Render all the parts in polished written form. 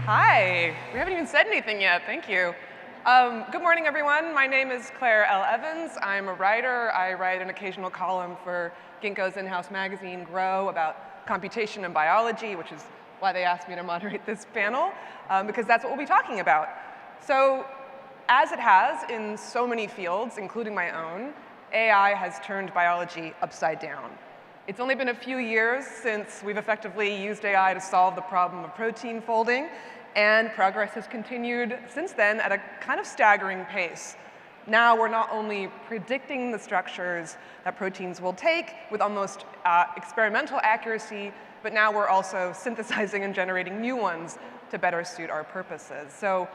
Hi. We haven't even said anything yet. Thank you. Good morning, everyone. My name is Claire L. Evans. I'm a writer. I write an occasional column for Ginkgo's in-house magazine, Grow, about computation and biology, which is why they asked me to moderate this panel, because that's what we'll be talking about. So, as it has in so many fields, including my own, AI has turned biology upside down. It's only been a few years since we've effectively used AI to solve the problem of protein folding, and progress has continued since then at a kind of staggering pace. Now we're not only predicting the structures that proteins will take with almost experimental accuracy, but now we're also synthesizing and generating new ones to better suit our purposes. So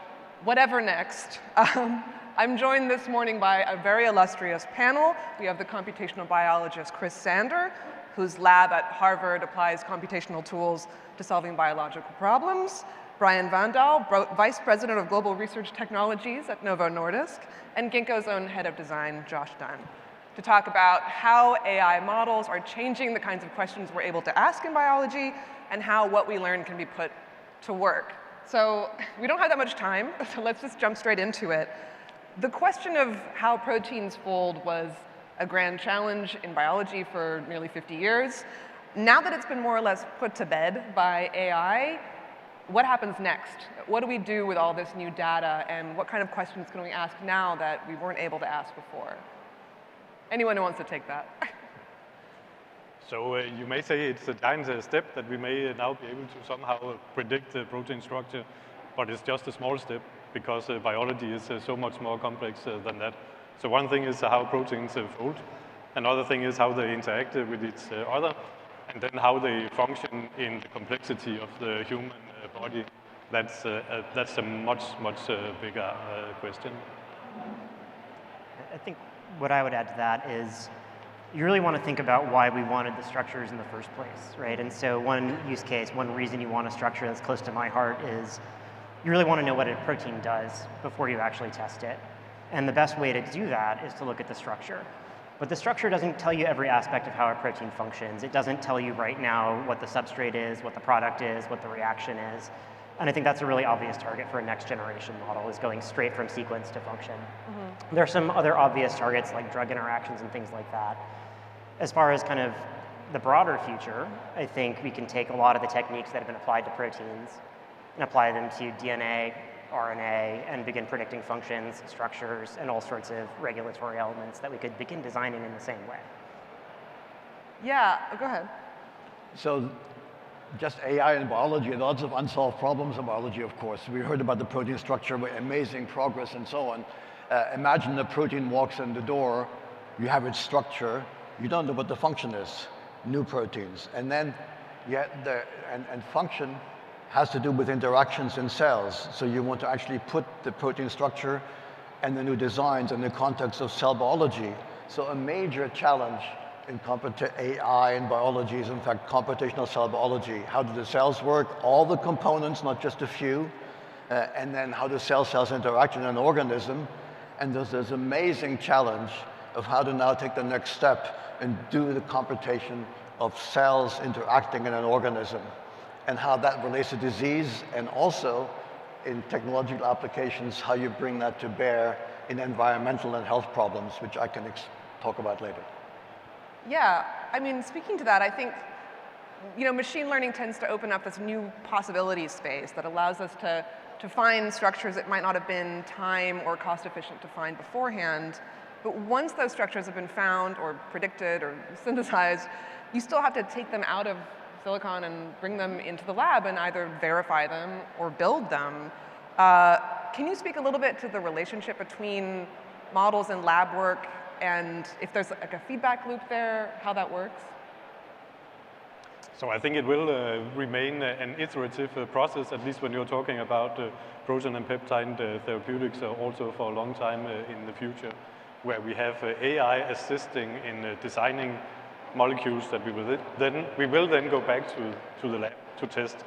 whatever next. I'm joined this morning by a very illustrious panel. We have the computational biologist Chris Sander, whose lab at Harvard applies computational tools to solving biological problems, Brian Vandahl, Vice President of Global Research Technologies at Novo Nordisk, and Ginkgo's own Head of Design, Josh Dunn, to talk about how AI models are changing the kinds of questions we're able to ask in biology and how what we learn can be put to work. So we don't have that much time, so let's just jump straight into it. The question of how proteins fold was a grand challenge in biology for nearly 50 years. Now that it's been more or less put to bed by AI, what happens next? What do we do with all this new data, and what kind of questions can we ask now that we weren't able to ask before? Anyone who wants to take that? So you may say it's a giant step that we may now be able to somehow predict the protein structure, but it's just a small step because biology is so much more complex than that. So one thing is how proteins fold, another thing is how they interact with each other, and then how they function in the complexity of the human body. That's a much bigger question. I think what I would add to that is you really want to think about why we wanted the structures in the first place, right? And so one use case, one reason you want a structure that's close to my heart is you really want to know what a protein does before you actually test it. And the best way to do that is to look at the structure. But the structure doesn't tell you every aspect of how a protein functions. It doesn't tell you right now what the substrate is, what the product is, what the reaction is. And I think that's a really obvious target for a next generation model, is going straight from sequence to function. Mm-hmm. There are some other obvious targets like drug interactions and things like that. As far as kind of the broader future, I think we can take a lot of the techniques that have been applied to proteins and apply them to DNA, RNA, and begin predicting functions, structures, and all sorts of regulatory elements that we could begin designing in the same way. Yeah, go ahead. So just AI in biology, lots of unsolved problems in biology, of course. We heard about the protein structure, amazing progress and so on. Imagine the protein walks in the door, you have its structure, you don't know what the function is, new proteins. And then and function has to do with interactions in cells. So you want to actually put the protein structure and the new designs in the context of cell biology. So a major challenge in AI and biology is in fact computational cell biology. How do the cells work? All the components, not just a few. And then how do cells interact in an organism? And there's this amazing challenge of how to now take the next step and do the computation of cells interacting in an organism, and how that relates to disease, and also in technological applications, how you bring that to bear in environmental and health problems, which I can talk about later. Yeah, I mean, speaking to that, I think, machine learning tends to open up this new possibility space that allows us to find structures that might not have been time or cost efficient to find beforehand. But once those structures have been found or predicted or synthesized, you still have to take them out of silicon and bring them into the lab and either verify them or build them. Can you speak a little bit to the relationship between models and lab work, and if there's like a feedback loop there, how that works? So I think it will remain an iterative process, at least when you're talking about protein and peptide therapeutics, also for a long time in the future, where we have AI assisting in designing molecules that we will then go back to the lab to test.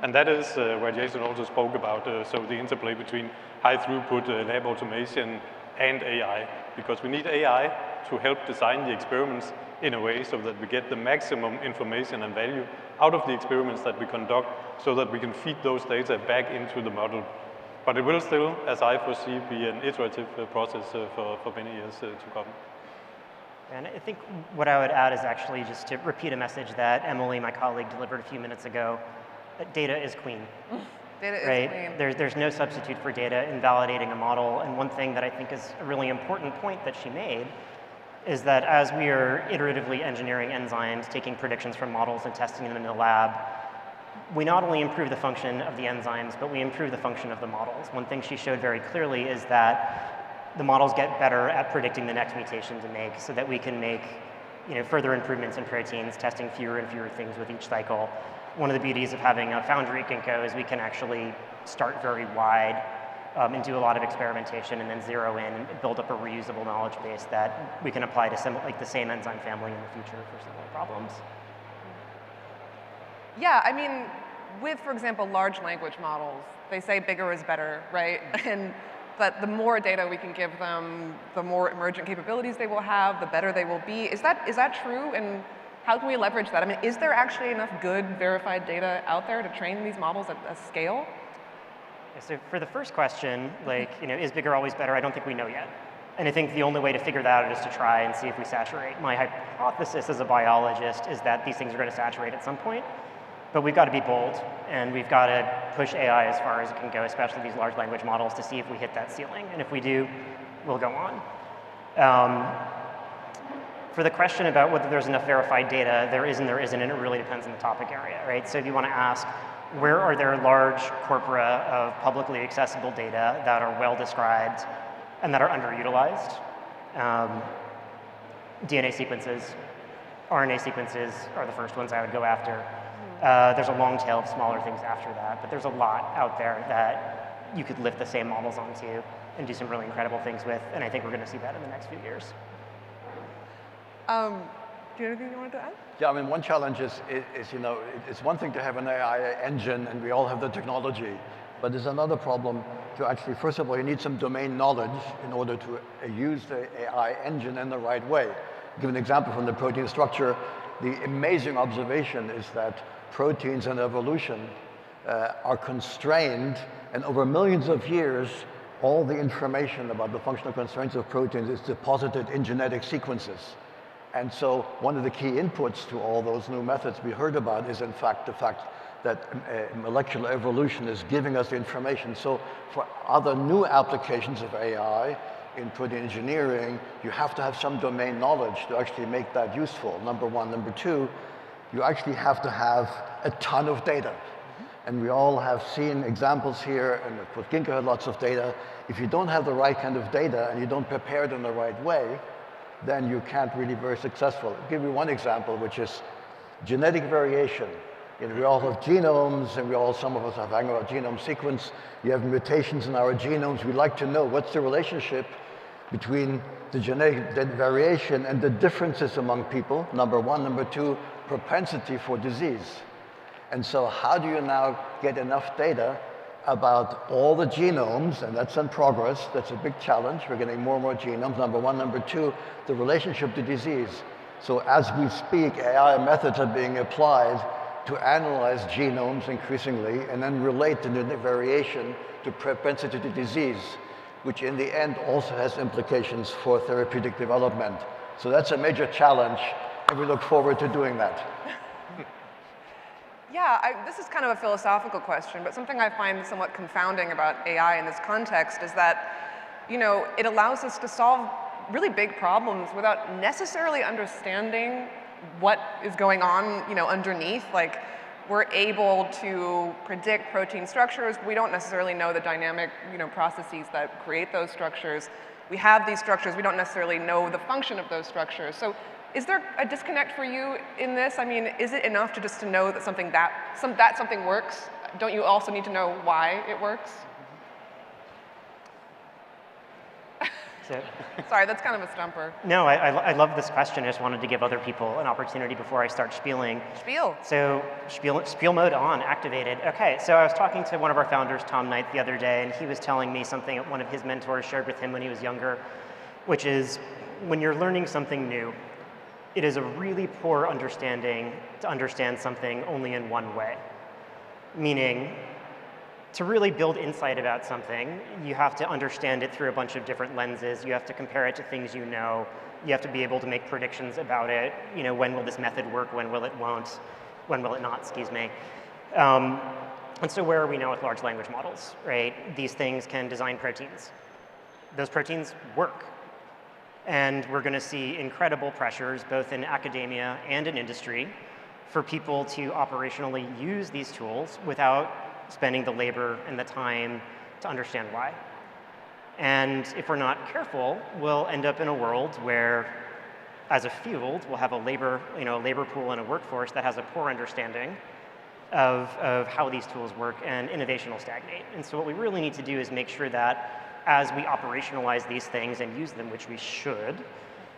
And that is where Jason also spoke about, so the interplay between high throughput lab automation and AI, because we need AI to help design the experiments in a way so that we get the maximum information and value out of the experiments that we conduct so that we can feed those data back into the model. But it will still, as I foresee, be an iterative process for many years to come. And I think what I would add is actually just to repeat a message that Emily, my colleague, delivered a few minutes ago, that data is queen. Data is right? queen. There's no substitute for data in validating a model. And one thing that I think is a really important point that she made is that as we are iteratively engineering enzymes, taking predictions from models and testing them in the lab, we not only improve the function of the enzymes, but we improve the function of the models. One thing she showed very clearly is that the models get better at predicting the next mutation to make so that we can make further improvements in proteins, testing fewer and fewer things with each cycle. One of the beauties of having a foundry at Ginkgo is we can actually start very wide and do a lot of experimentation and then zero in and build up a reusable knowledge base that we can apply to the same enzyme family in the future for similar problems. Yeah, I mean, with, for example, large language models, they say bigger is better, right? But the more data we can give them, the more emergent capabilities they will have, the better they will be. Is that true? And how can we leverage that? I mean, is there actually enough good verified data out there to train these models at a scale? So for the first question, is bigger always better? I don't think we know yet. And I think the only way to figure that out is to try and see if we saturate. My hypothesis as a biologist is that these things are going to saturate at some point. But we've got to be bold, and we've got to push AI as far as it can go, especially these large language models, to see if we hit that ceiling. And if we do, we'll go on. For the question about whether there's enough verified data, there is and there isn't, and it really depends on the topic area, right? So if you want to ask, where are there large corpora of publicly accessible data that are well described and that are underutilized? DNA sequences, RNA sequences are the first ones I would go after. There's a long tail of smaller things after that, but there's a lot out there that you could lift the same models onto and do some really incredible things with, and I think we're going to see that in the next few years. Do you have anything you wanted to add? Yeah, I mean, one challenge is it's one thing to have an AI engine, and we all have the technology, but there's another problem to actually, first of all, you need some domain knowledge in order to use the AI engine in the right way. I'll give an example from the protein structure. The amazing observation is that proteins in evolution are constrained, and over millions of years, all the information about the functional constraints of proteins is deposited in genetic sequences. And so one of the key inputs to all those new methods we heard about is, in fact, the fact that molecular evolution is giving us the information. So for other new applications of AI in protein engineering, you have to have some domain knowledge to actually make that useful, number one. Number two, you actually have to have a ton of data. And we all have seen examples here, and of course Ginkgo had lots of data. If you don't have the right kind of data and you don't prepare it in the right way, then you can't really be very successful. I'll give you one example, which is genetic variation. We all have genomes, and some of us have hang about genome sequence. You have mutations in our genomes. We'd like to know what's the relationship between the genetic variation and the differences among people, number one. Number two, propensity for disease. And so how do you now get enough data about all the genomes, and that's in progress. That's a big challenge. We're getting more and more genomes, number one. Number two, the relationship to disease. So as we speak, AI methods are being applied to analyze genomes increasingly and then relate the variation to propensity to disease, which in the end also has implications for therapeutic development. So that's a major challenge, and we look forward to doing that. Yeah, this is kind of a philosophical question, but something I find somewhat confounding about AI in this context is that, it allows us to solve really big problems without necessarily understanding what is going on, underneath. Like, we're able to predict protein structures. We don't necessarily know the dynamic, processes that create those structures. We have these structures. We don't necessarily know the function of those structures. So is there a disconnect for you in this? I mean, is it enough to know that something works? Don't you also need to know why it works? Sorry, that's kind of a stumper. No, I love this question. I just wanted to give other people an opportunity before I start spieling. Spiel. So spiel mode on, activated. Okay, so I was talking to one of our founders, Tom Knight, the other day, and he was telling me something that one of his mentors shared with him when he was younger, which is when you're learning something new, it is a really poor understanding to understand something only in one way. Meaning, to really build insight about something, you have to understand it through a bunch of different lenses. You have to compare it to things you know. You have to be able to make predictions about it. You know, when will this method work? When will it won't? When will it not? Excuse me. And so where are we now with large language models, right? These things can design proteins. Those proteins work. And we're going to see incredible pressures, both in academia and in industry, for people to operationally use these tools without spending the labor and the time to understand why. And if we're not careful, we'll end up in a world where, as a field, we'll have a labor pool and a workforce that has a poor understanding of how these tools work, and innovation will stagnate. And so what we really need to do is make sure that as we operationalize these things and use them, which we should,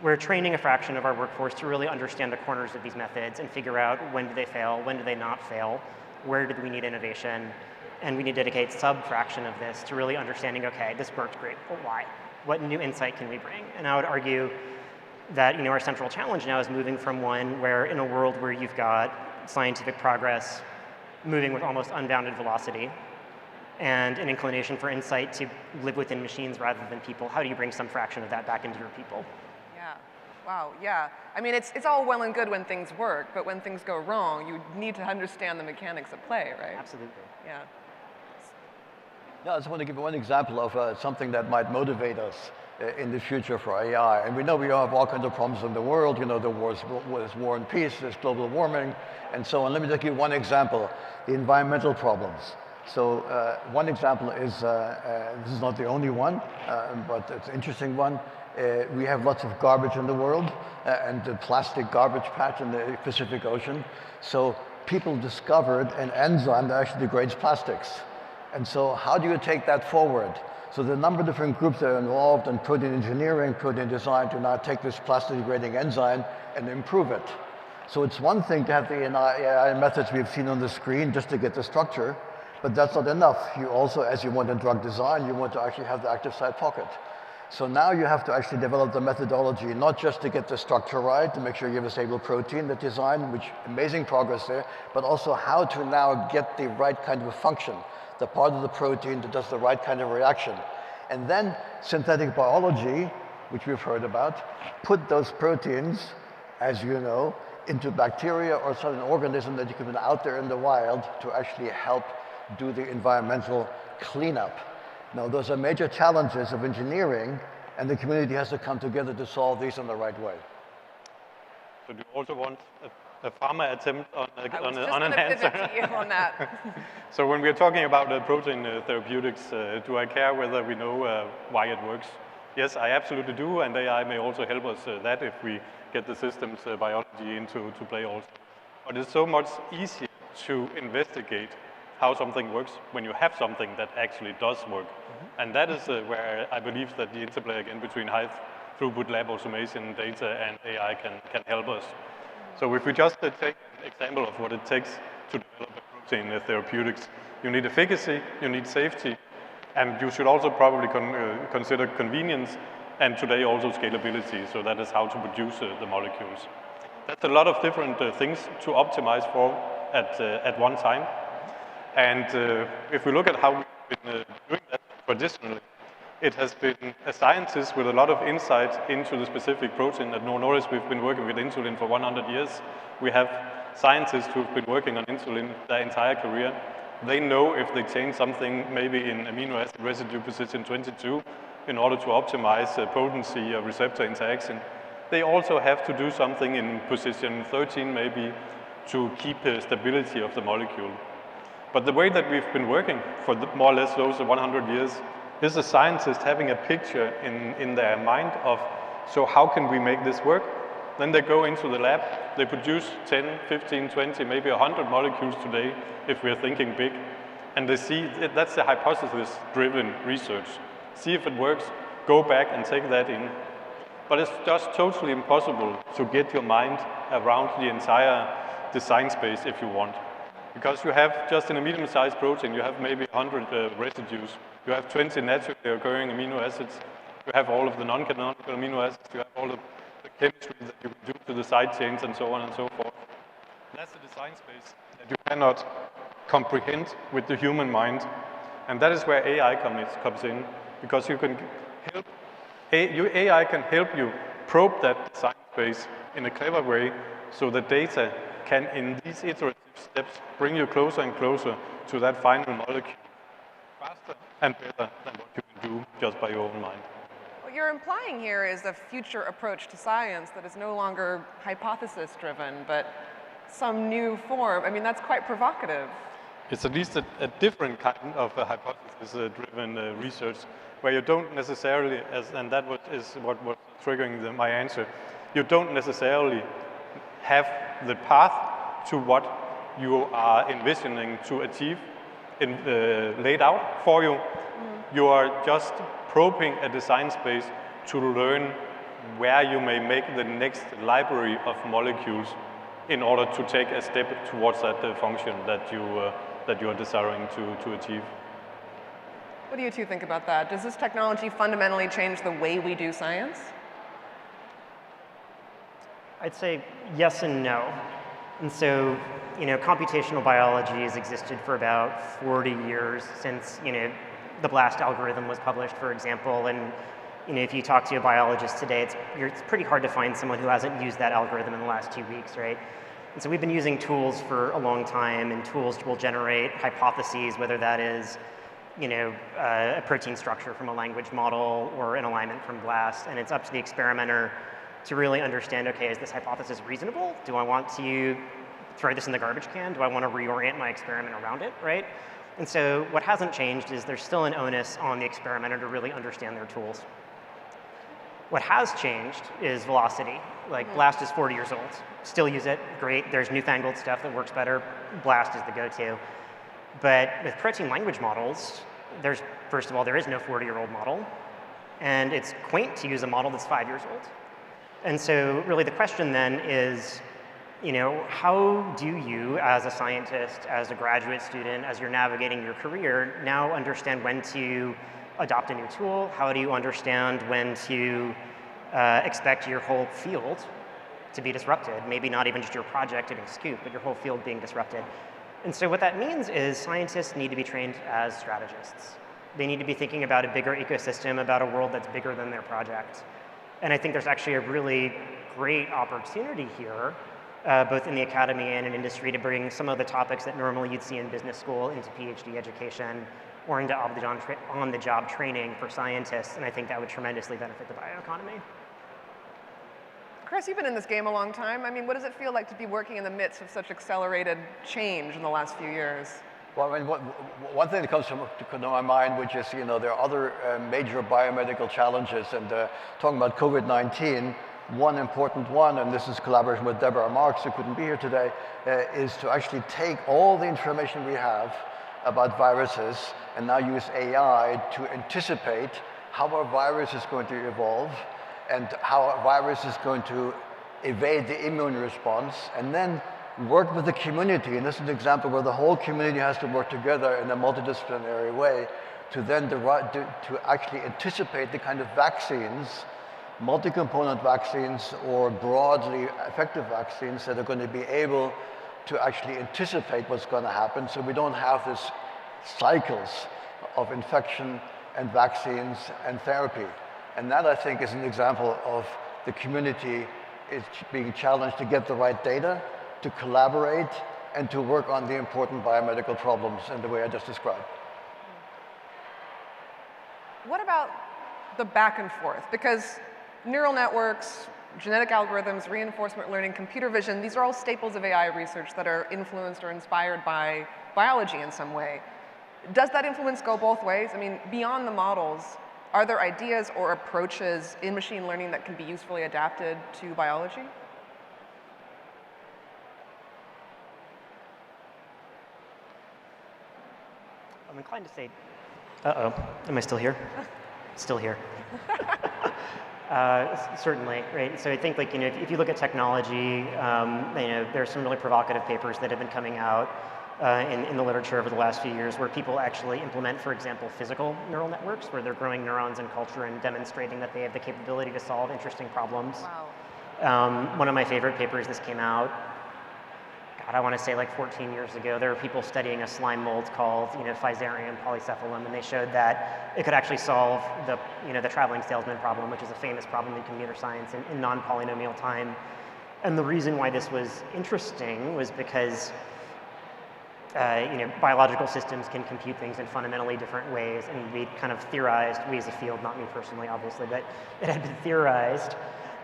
we're training a fraction of our workforce to really understand the corners of these methods and figure out when do they fail, when do they not fail, where do we need innovation, and we need to dedicate sub-fraction of this to really understanding, okay, this worked great, but why? What new insight can we bring? And I would argue that our central challenge now is moving from one where in a world where you've got scientific progress moving with almost unbounded velocity and an inclination for insight to live within machines rather than people, how do you bring some fraction of that back into your people? Yeah. Wow, yeah. I mean, it's all well and good when things work, but when things go wrong, you need to understand the mechanics of play, right? Absolutely. Yeah. Yeah, I just want to give you one example of something that might motivate us in the future for AI. And we know we have all kinds of problems in the world. There's war and peace, there's global warming, and so on. Let me just give you one example, the environmental problems. So one example is, this is not the only one, but it's an interesting one. We have lots of garbage in the world, and the plastic garbage patch in the Pacific Ocean. So people discovered an enzyme that actually degrades plastics. And so how do you take that forward? So there are a number of different groups that are involved in protein engineering, protein design, to now take this plastic degrading enzyme and improve it. So it's one thing to have the AI methods we've seen on the screen just to get the structure, but that's not enough. You also, as you want in drug design, you want to actually have the active site pocket. So now you have to actually develop the methodology, not just to get the structure right, to make sure you have a stable protein, the design, which amazing progress there, but also how to now get the right kind of a function, the part of the protein that does the right kind of reaction. And then synthetic biology, which we've heard about, put those proteins, as you know, into bacteria or certain organism that you can put out there in the wild to actually help do the environmental cleanup. Now, those are major challenges of engineering, and the community has to come together to solve these in the right way. So do you also want a pharma attempt on an I answer? was just going to pivot to you on that. So when we're talking about protein therapeutics, do I care whether we know why it works? Yes, I absolutely do, and AI may also help us that if we get the systems biology into play also. But it's so much easier to investigate how something works when you have something that actually does work. Mm-hmm. And that is where I believe that the interplay again between high throughput lab automation data and AI can help us. So if we just take an example of what it takes to develop a protein therapeutics, you need efficacy, you need safety, and you should also probably consider convenience, and today also scalability. So that is how to produce the molecules. That's a lot of different things to optimize for at one time. And if we look at how we've been doing that traditionally, it has been a scientist with a lot of insight into the specific protein. At Novo Nordisk, we've been working with insulin for 100 years. We have scientists who've been working on insulin their entire career. They know if they change something, maybe in amino acid residue position 22, in order to optimize potency or receptor interaction. They also have to do something in position 13, maybe, to keep the stability of the molecule. But the way that we've been working for more or less those 100 years is a scientist having a picture in their mind of, so how can we make this work? Then they go into the lab, they produce 10, 15, 20, maybe 100 molecules today, if we're thinking big, and they see that's the hypothesis-driven research. See if it works, go back and take that in. But it's just totally impossible to get your mind around the entire design space if you want. Because you have, just in a medium-sized protein, you have maybe 100 residues. You have 20 naturally occurring amino acids. You have all of the non-canonical amino acids. You have all of the chemistry that you can do to the side chains and so on and so forth. That's a design space that you cannot comprehend with the human mind. And that is where AI comes in, because you can help, AI can help you probe that design space in a clever way, so the data can, in these iterative steps, bring you closer and closer to that final molecule, faster and better than what you can do just by your own mind. What you're implying here is a future approach to science that is no longer hypothesis-driven, but some new form. I mean, that's quite provocative. It's at least a different kind of hypothesis-driven research, where you don't necessarily, and that is what was triggering my answer, you don't necessarily have the path to what you are envisioning to achieve laid out for you. You are just probing a design space to learn where you may make the next library of molecules in order to take a step towards that function that you are desiring to achieve. What do you two think about that? Does this technology fundamentally change the way we do science? I'd say yes and no. And so, computational biology has existed for about 40 years since, the BLAST algorithm was published, for example. And, if you talk to a biologist today, it's pretty hard to find someone who hasn't used that algorithm in the last 2 weeks, right? And so we've been using tools for a long time, and tools will generate hypotheses, whether that is, a protein structure from a language model or an alignment from BLAST. And it's up to the experimenter to really understand, okay, is this hypothesis reasonable? Do I want to throw this in the garbage can? Do I want to reorient my experiment around it, right? And so what hasn't changed is there's still an onus on the experimenter to really understand their tools. What has changed is velocity. Like BLAST is 40 years old. Still use it, great. There's newfangled stuff that works better. BLAST is the go-to. But with protein language models, first of all, there is no 40-year-old model. And it's quaint to use a model that's 5 years old. And so really the question then is, how do you as a scientist, as a graduate student, as you're navigating your career, now understand when to adopt a new tool? How do you understand when to expect your whole field to be disrupted? Maybe not even just your project getting scooped, but your whole field being disrupted. And so what that means is scientists need to be trained as strategists. They need to be thinking about a bigger ecosystem, about a world that's bigger than their project. And I think there's actually a really great opportunity here, both in the academy and in industry, to bring some of the topics that normally you'd see in business school into PhD education or into on-the-job training for scientists, and I think that would tremendously benefit the bioeconomy. Chris, you've been in this game a long time. I mean, what does it feel like to be working in the midst of such accelerated change in the last few years? Well, I mean, one thing that comes to my mind, which is, there are other major biomedical challenges, and talking about COVID-19, one important one, and this is collaboration with Deborah Marks, who couldn't be here today, is to actually take all the information we have about viruses and now use AI to anticipate how a virus is going to evolve and how a virus is going to evade the immune response, and then work with the community. And this is an example where the whole community has to work together in a multidisciplinary way to then to actually anticipate the kind of vaccines, multi-component vaccines or broadly effective vaccines that are going to be able to actually anticipate what's going to happen, so we don't have this cycles of infection and vaccines and therapy. And that, I think, is an example of the community is being challenged to get the right data, to collaborate, and to work on the important biomedical problems in the way I just described. What about the back and forth? Because neural networks, genetic algorithms, reinforcement learning, computer vision, these are all staples of AI research that are influenced or inspired by biology in some way. Does that influence go both ways? I mean, beyond the models, are there ideas or approaches in machine learning that can be usefully adapted to biology? I'm inclined to say, uh-oh, am I still here? Still here. Certainly, right? So I think, like, if you look at technology, there's some really provocative papers that have been coming out in the literature over the last few years where people actually implement, for example, physical neural networks, where they're growing neurons in culture and demonstrating that they have the capability to solve interesting problems. Wow. One of my favorite papers, this came out, God, I want to say like 14 years ago. There were people studying a slime mold called, Fusarium polycephalum, and they showed that it could actually solve the, the traveling salesman problem, which is a famous problem in computer science in non-polynomial time. And the reason why this was interesting was because biological systems can compute things in fundamentally different ways, and we kind of theorized, we as a field, not me personally, obviously, but it had been theorized,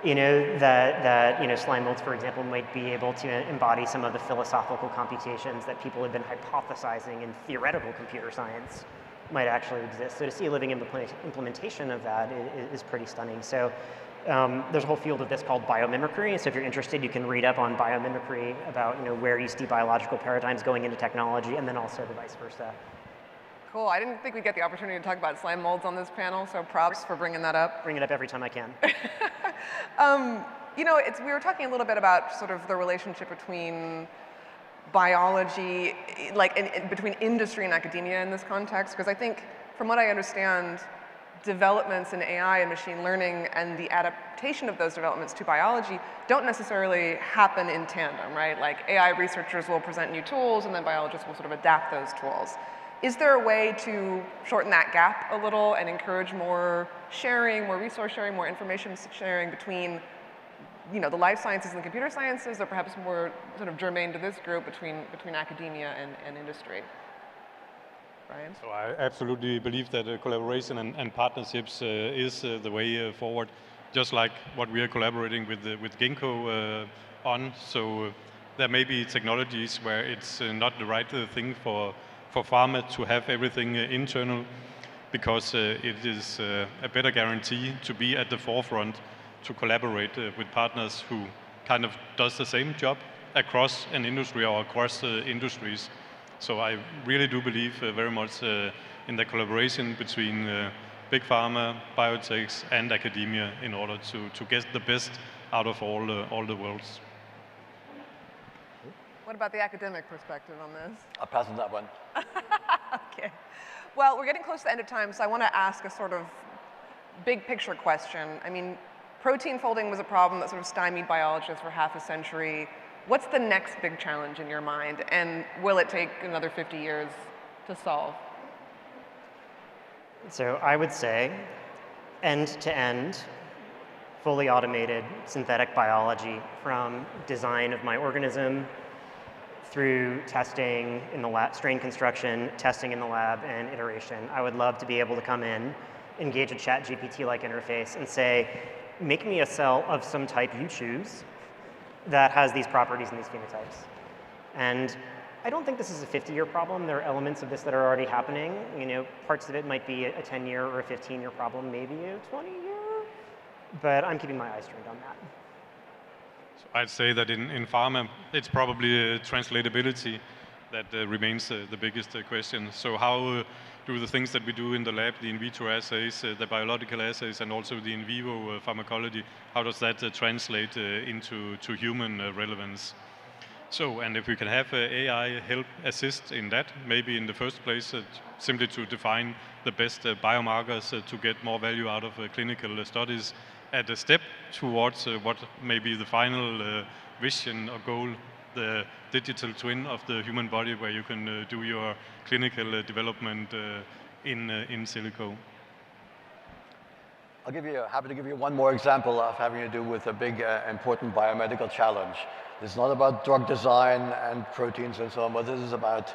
that slime molds, for example, might be able to embody some of the philosophical computations that people had been hypothesizing in theoretical computer science might actually exist. So to see a living implementation of that is pretty stunning. So there's a whole field of this called biomimicry. So if you're interested, you can read up on biomimicry about where you see biological paradigms going into technology, and then also the vice versa. Cool. I didn't think we'd get the opportunity to talk about slime molds on this panel, so props for bringing that up. Bring it up every time I can. We were talking a little bit about sort of the relationship between biology, between industry and academia in this context, because I think, from what I understand, developments in AI and machine learning and the adaptation of those developments to biology don't necessarily happen in tandem, right? Like AI researchers will present new tools and then biologists will sort of adapt those tools. Is there a way to shorten that gap a little and encourage more sharing, more resource sharing, more information sharing between the life sciences and the computer sciences, or perhaps more sort of germane to this group between academia and industry? Brian? So I absolutely believe that collaboration and partnerships is the way forward, just like what we are collaborating with Ginkgo on. So there may be technologies where it's not the right thing for pharma to have everything internal, because it is a better guarantee to be at the forefront, to collaborate with partners who kind of does the same job across an industry or across industries. So I really do believe very much in the collaboration between big pharma, biotechs, and academia in order to get the best out of all the worlds. What about the academic perspective on this? I'll pass on that one. Okay. Well, we're getting close to the end of time, so I want to ask a sort of big picture question. I mean, protein folding was a problem that sort of stymied biologists for half a century. What's the next big challenge in your mind, and will it take another 50 years to solve? So I would say end-to-end, fully automated synthetic biology, from design of my organism through testing in the lab, strain construction, testing in the lab, and iteration. I would love to be able to come in, engage a ChatGPT-like interface, and say, make me a cell of some type you choose that has these properties and these phenotypes. And I don't think this is a 50-year problem. There are elements of this that are already happening. Parts of it might be a 10-year or a 15-year problem, maybe a 20-year, but I'm keeping my eyes trained on that. So I'd say that in pharma, it's probably translatability that remains the biggest question. So how do the things that we do in the lab, the in vitro assays, the biological assays, and also the in vivo pharmacology, how does that translate into human relevance? So, and if we can have AI help assist in that, maybe in the first place, simply to define the best biomarkers to get more value out of clinical studies, at a step towards what may be the final vision or goal, the digital twin of the human body, where you can do your clinical development in silico. Happy to give you one more example of having to do with a big, important biomedical challenge. It's not about drug design and proteins and so on, but this is about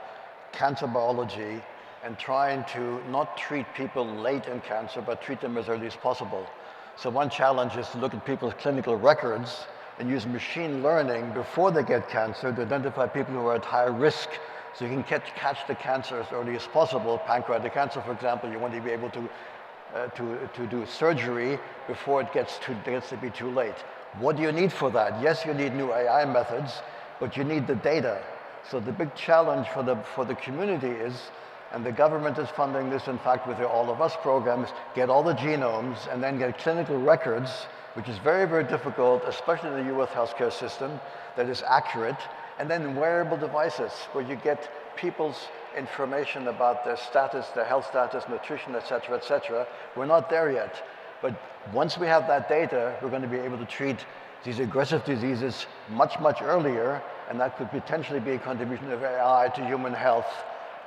cancer biology and trying to not treat people late in cancer, but treat them as early as possible. So one challenge is to look at people's clinical records and use machine learning before they get cancer to identify people who are at high risk, so you can catch the cancer as early as possible. Pancreatic cancer, for example, you want to be able to do surgery before it gets to be too late. What do you need for that? Yes, you need new AI methods, but you need the data. So the big challenge for the community is, and the government is funding this, in fact, with their All of Us programs, get all the genomes and then get clinical records, which is very, very difficult, especially in the US healthcare system, that is accurate, and then wearable devices where you get people's information about their status, their health status, nutrition, et cetera, et cetera. We're not there yet. But once we have that data, we're going to be able to treat these aggressive diseases much, much earlier, and that could potentially be a contribution of AI to human health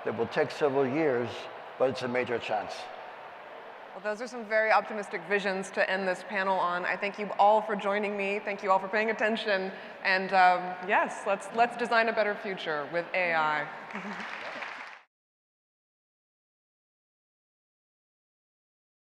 that will take several years, but it's a major chance. Well, those are some very optimistic visions to end this panel on. I thank you all for joining me. Thank you all for paying attention. And yes, let's design a better future with AI.